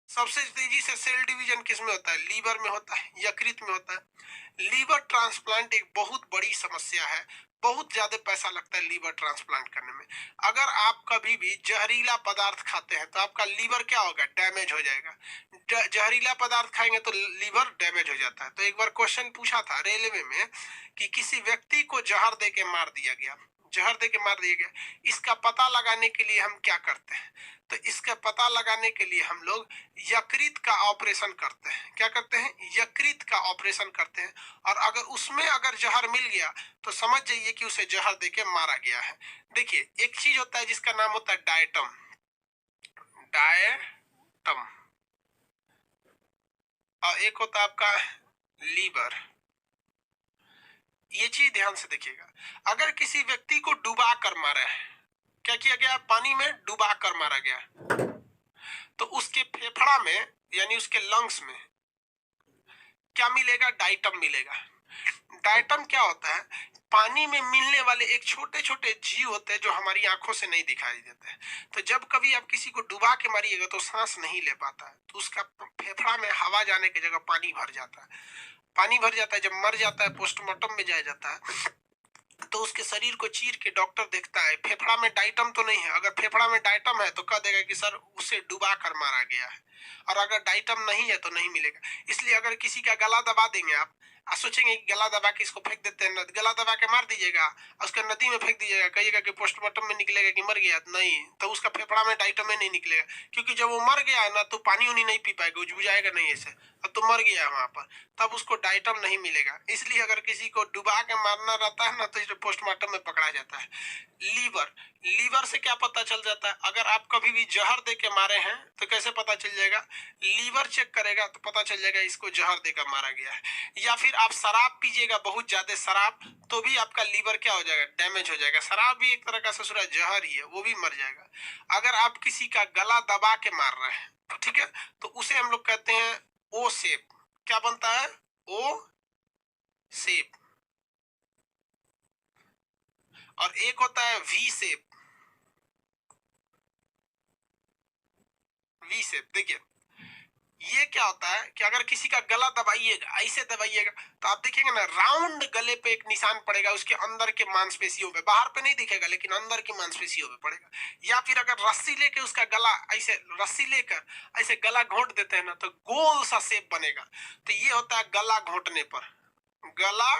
सबसे तेजी से सेल डिवीजन किस में होता है? लीवर में होता है, यकृत में होता है। लीवर ट्रांसप्लांट एक बहुत बड़ी समस्या है, बहुत ज्यादा पैसा लगता है लीवर ट्रांसप्लांट करने में। अगर आप कभी भी जहरीला पदार्थ खाते हैं तो आपका लीवर क्या होगा? डैमेज हो जाएगा। जहरीला पदार्थ खाएंगे तो लीवर डैमेज हो जाता है। तो एक बार क्वेश्चन पूछा था रेलवे में कि किसी व्यक्ति को जहर दे के मार दिया गया, जहर दे के मार दिया गया, इसका पता लगाने के लिए हम क्या करते हैं? तो इसका पता लगाने के लिए हम लोग यकृत का ऑपरेशन करते हैं। क्या करते हैं? यकृत का ऑपरेशन करते हैं। और अगर उसमें अगर जहर मिल गया तो समझ जाइए कि उसे जहर देके मारा गया है। देखिए, एक चीज होता है जिसका नाम होता है डायटम, डायटम, और एक होता है आपका लीवर। ये चीज ध्यान से देखिएगा। अगर किसी व्यक्ति को डुबा कर मारा है, क्या किया गया? पानी में डुबा कर मारा गया, तो उसके फेफड़ा में यानी उसके लंग्स में क्या मिलेगा? डायटम मिलेगा। डायटम क्या होता है? पानी में मिलने वाले एक छोटे छोटे जीव होते हैं जो हमारी आंखों से नहीं दिखाई देते हैं। तो जब कभी आप किसी को डुबा के मारिएगा तो सांस नहीं ले पाता है, तो उसका फेफड़ा में हवा जाने की जगह पानी भर जाता है। पानी भर जाता है, जब मर जाता है, पोस्टमार्टम में जाया जाता है, तो उसके शरीर को चीर के डॉक्टर देखता है फेफड़ा में डायटम तो नहीं है। अगर फेफड़ा में डायटम है तो कह देगा कि सर उसे डुबा कर मारा गया है, और अगर डायटम नहीं है तो नहीं मिलेगा। इसलिए अगर किसी का गला दबा देंगे आप, सोचेंगे कि गला दबा के इसको फेंक देते हैं, गला दबा के मार दीजिएगा और उसका नदी में फेंक दीजिएगा, कहिएगा कि पोस्टमार्टम में निकलेगा कि मर गया, नहीं, तो उसका फेफड़ा में डायटम ही नहीं निकलेगा, क्योंकि जब वो मर गया है ना तो पानी उनी नहीं पी पाएगा, बुझाएगा नहीं ऐसे, अब तो मर गया है वहां पर, तब उसको डायटम नहीं मिलेगा। इसलिए अगर किसी को डुबा के मारना रहता है ना तो इसे पोस्टमार्टम में पकड़ा जाता है। लीवर, लीवर से क्या पता चल जाता है? अगर आप कभी भी जहर दे के मारे हैं तो कैसे पता चल जाएगा? लीवर चेक करेगा तो पता चल जाएगा इसको जहर देकर मारा गया है। या फिर आप शराब पीजिएगा, बहुत ज्यादा शराब, तो भी आपका लीवर क्या हो जाएगा? डैमेज हो जाएगा। शराब भी एक तरह का ससुरा जहर ही है, वो भी मर जाएगा। अगर आप किसी का गला दबा के मार रहे हैं, ठीक है, तो उसे हम लोग कहते हैं ओ शेप। क्या बनता है? ओ शेप। और एक होता है वी शेप, वी शेप। देखिए ये क्या होता है कि अगर किसी का गला दबाइएगा, ऐसे दबाइएगा, तो आप देखेंगे ना राउंड गले पे एक निशान पड़ेगा, उसके अंदर के मांसपेशियों पे, बाहर पे नहीं दिखेगा लेकिन अंदर की मांसपेशियों पे पड़ेगा। या फिर अगर रस्सी लेके उसका गला ऐसे, रस्सी लेकर ऐसे गला घोंट देते हैं ना तो गोल सा शेप बनेगा। तो ये होता है गला घोंटने पर, गला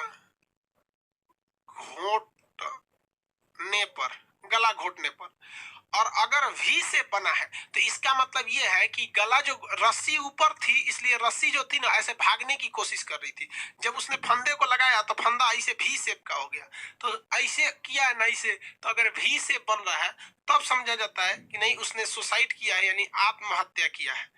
घोंटने पर, गला घोंटने पर। और अगर वी से बना है तो इसका मतलब ये है कि गला, जो रस्सी ऊपर थी इसलिए रस्सी जो थी ना ऐसे भागने की कोशिश कर रही थी, जब उसने फंदे को लगाया तो फंदा ऐसे वी शेप का हो गया। तो ऐसे किया है ना इसे, तो अगर वी शेप बन रहा है तब समझा जाता है कि नहीं उसने सुसाइड किया है, यानी आत्महत्या किया है,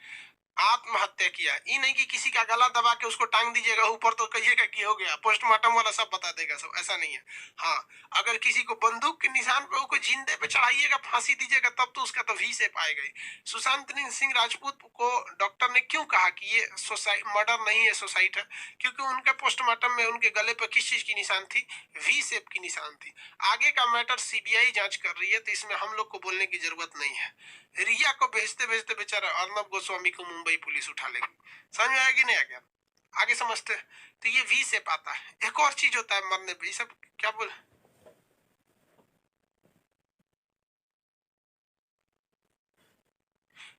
आत्महत्या किया। ये नहीं कि किसी का गला दबा के उसको टांग दीजिएगा ऊपर तो कहिएगा कि हो गया, पोस्टमार्टम वाला सब बता देगा सब, ऐसा नहीं है। हाँ, अगर किसी को बंदूक के निशान पे उसको जिंदे पे चढ़ाइएगा, फांसी दीजिएगा, तब तो उसका तो वी शेप आएगा ही। सुशांत सिंह राजपूत को डॉक्टर ने क्यों कहा कि ये सुसाइड, मर्डर नहीं है, सुसाइड है? क्योंकि उनके पोस्टमार्टम में उनके गले पर किस चीज की निशान थी? वी शेप की निशान थी। आगे का मैटर सीबीआई जांच कर रही है, तो इसमें हम लोग को बोलने की जरूरत नहीं है। रिया को भेजते भेजते बेचारा अर्नब गोस्वामी को मुंबई पुलिस उठा लेगी। समझ में आया कि नहीं आ गया? आगे समझते हैं। तो ये वी शेप आता है। एक और चीज होता है मरने पे, ये सब क्या बोल,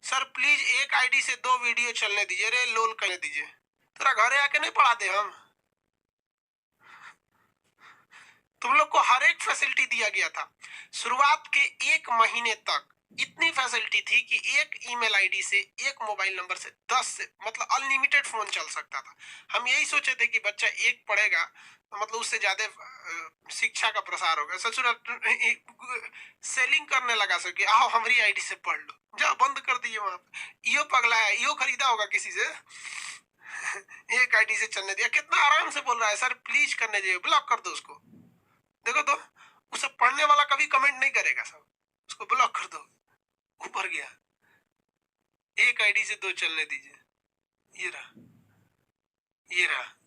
सर प्लीज एक आईडी से 2 वीडियो चलने दीजिए, रे लोल करने दीजिए, तेरा घरे आके नहीं पढ़ा दे हम? तुम लोग को हर एक फैसिलिटी दिया गया था। शुरुआत के 1 महीने तक इतनी फैसिलिटी थी कि एक ईमेल आईडी से, एक मोबाइल नंबर से 10 से मतलब अनलिमिटेड फोन चल सकता था। हम यही सोचे थे कि बच्चा एक पढ़ेगा तो मतलब उससे ज्यादा शिक्षा का प्रसार होगा। ससुर सेलिंग करने लगा सर कि आओ हमारी आईडी से पढ़ लो, जा बंद कर दिए वहां पे। यो पगला है, यो खरीदा होगा किसी से। एक आईडी से चलने दिया, कितना आराम से बोल रहा है, सर प्लीज करने दीजिए, ब्लॉक कर दो उसको। देखो तो उसे पढ़ने वाला कभी कमेंट नहीं करेगा, सब उसको ब्लॉक कर दो। ऊपर गया, एक आईडी से 2 चलने दीजिए, ये रहा, ये रहा,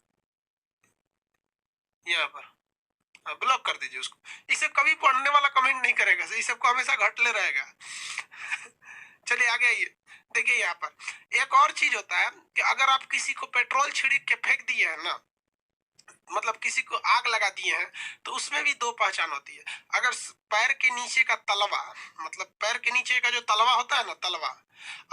यहाँ पर ब्लॉक कर दीजिए उसको। इसे कभी पढ़ने वाला कमेंट नहीं करेगा, इस सबको हमेशा घटले रहेगा। चलिए आगे आइए। देखिए यहाँ पर एक और चीज होता है कि अगर आप किसी को पेट्रोल छिड़क के फेंक दिए है ना, मतलब किसी को आग लगा दिए हैं, तो उसमें भी दो पहचान होती है। अगर पैर के नीचे का तलवा, मतलब पैर के नीचे का जो तलवा होता है ना, तलवा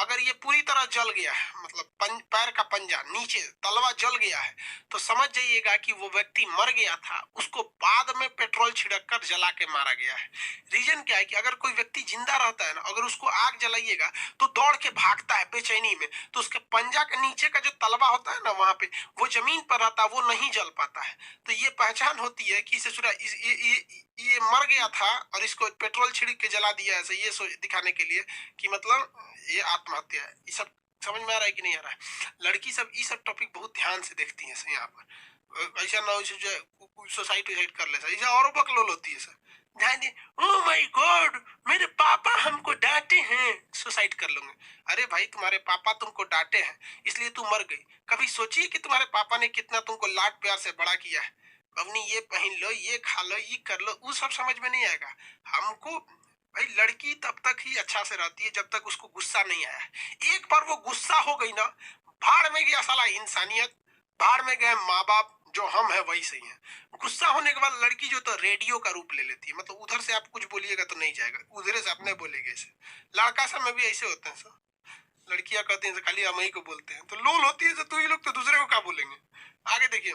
अगर ये पूरी तरह जल गया है, मतलब पैर का पंजा नीचे तलवा जल गया है, तो समझ जाइएगा कि वो व्यक्ति मर गया था, उसको बाद में पेट्रोल छिड़क कर जला के मारा गया है। रीजन क्या है कि अगर कोई व्यक्ति जिंदा रहता है ना, अगर उसको आग जलाइएगा तो दौड़ के भागता है बेचैनी में, तो उसके पंजा के नीचे का जो तलवा होता है ना, वहां पे वो जमीन पर रहता है, वो नहीं जल पाता है। तो ये पहचान होती है कि ये मर गया था और इसको पेट्रोल छिड़क के जला दिया ऐसे, ये दिखाने के लिए कि मतलब ये आत्महत्या है। ये सब समझ में आ रहा है कि नहीं आ रहा है? लड़की सब ये सब टॉपिक बहुत ध्यान से देखती है यहाँ पर, ऐसा ना हो जो सुसाइड कर ले सर, और बकलोल होती है सर, ध्यान दे, ओह माय गॉड मेरे पापा हमको डांटे हैं, सुसाइड कर लूंगे। अरे भाई तुम्हारे पापा तुमको डांटे हैं इसलिए तू मर गई, कभी सोचिए कि तुम्हारे पापा ने कितना तुमको लाड प्यार से बड़ा किया है। अपनी ये पहन लो, ये खा लो, ये कर लो, वो सब समझ में नहीं आएगा हमको। भाई लड़की तब तक ही अच्छा से रहती है जब तक उसको गुस्सा नहीं आया। एक बार वो गुस्सा हो गई ना, भाड़ में गया साला इंसानियत, भाड़ में गए माँ बाप, जो हम है वही सही है। गुस्सा होने के बाद लड़की जो तो रेडियो का रूप ले लेती है, मतलब उधर से आप कुछ बोलिएगा तो नहीं जाएगा, उधर से अपने बोलेंगे ऐसे। लड़का सब में भी ऐसे होते हैं सर, लड़कियां कहती हैं खाली हम ही को बोलते हैं, तो लोल होती है तो ये लोग तो दूसरे को क्या बोलेंगे। आगे देखिए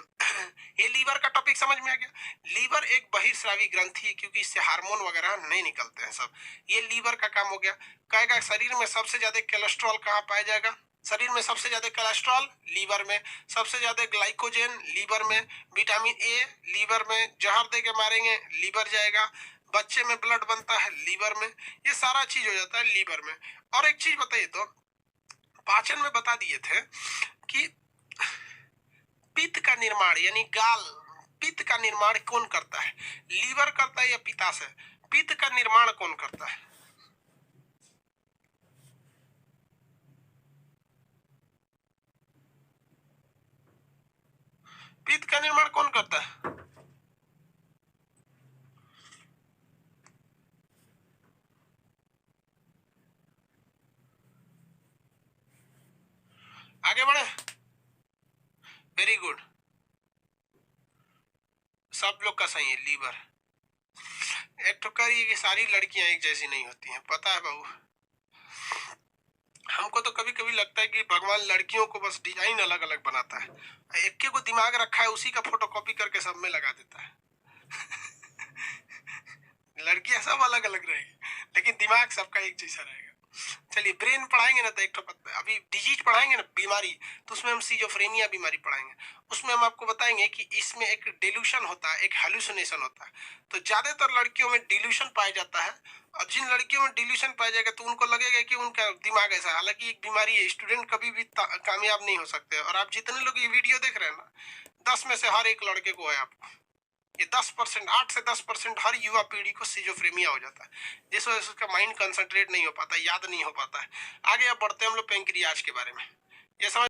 ये लीवर का टॉपिक समझ में आ गया। लीवर एक बहिर्स्रावी ग्रंथि है क्योंकि इससे हार्मोन वगैरह नहीं निकलते हैं सब, ये लीवर का काम हो गया। कहेगा शरीर में सबसे ज्यादा कोलेस्ट्रॉल कहाँ पाया जाएगा? शरीर में सबसे ज्यादा कोलेस्ट्रॉल लीवर में, सबसे ज्यादा ग्लाइकोजन लीवर में, विटामिन ए लीवर में, जहर दे के मारेंगे लीवर जाएगा, बच्चे में ब्लड बनता है लीवर में, ये सारा चीज हो जाता है लीवर में। और एक चीज बताइए तो, पाचन में बता दिए थे कि पित्त का निर्माण यानी गाल, पित्त का निर्माण कौन करता है? लीवर करता है या पित्ताशय? पित्त का निर्माण कौन करता है? पित्त का निर्माण कौन करता है? आगे बढ़े, वेरी गुड, सब लोग का सही है, लीवर। एक तो करिए कि सारी लड़कियां एक जैसी नहीं होती हैं, पता है बाबू। हमको तो कभी कभी लगता है कि भगवान लड़कियों को बस डिजाइन अलग अलग बनाता है, एक के को दिमाग रखा है उसी का फोटोकॉपी करके सब में लगा देता है। लड़कियां सब अलग अलग रहेगी लेकिन दिमाग सबका एक जैसा रहेगा। चलिए ब्रेन पढ़ाएंगे ना तो एक अभी डिजीज पढ़ाएंगे ना, बीमारी, तो उसमें हम सिजोफ्रेनिया बीमारी पढ़ाएंगे। उसमें हम आपको बताएंगे कि इसमें एक डिल्यूशन होता है, एक हेलुसिनेशन होता है। तो ज्यादातर लड़कियों में डिल्यूशन पाया जाता है, और जिन लड़कियों में डिल्यूशन पाया जाएगा तो उनको लगेगा कि उनका दिमाग ऐसा है, हालांकि एक बीमारी है, स्टूडेंट कभी भी कामयाब नहीं हो सकते। और आप जितने लोग ये वीडियो देख रहे हैं ना, 10 में से हर एक लड़के को है आपको, ये 10%, 8 से 10% हर युवा पीढ़ी को सिजोफ्रेनिया हो जाता है, जिस वजह से उसका माइंड कंसंट्रेट नहीं हो पाता, याद नहीं हो पाता है। आगे अब बढ़ते हैं हम लोग पेंक्रियाज के बारे में। ये समझ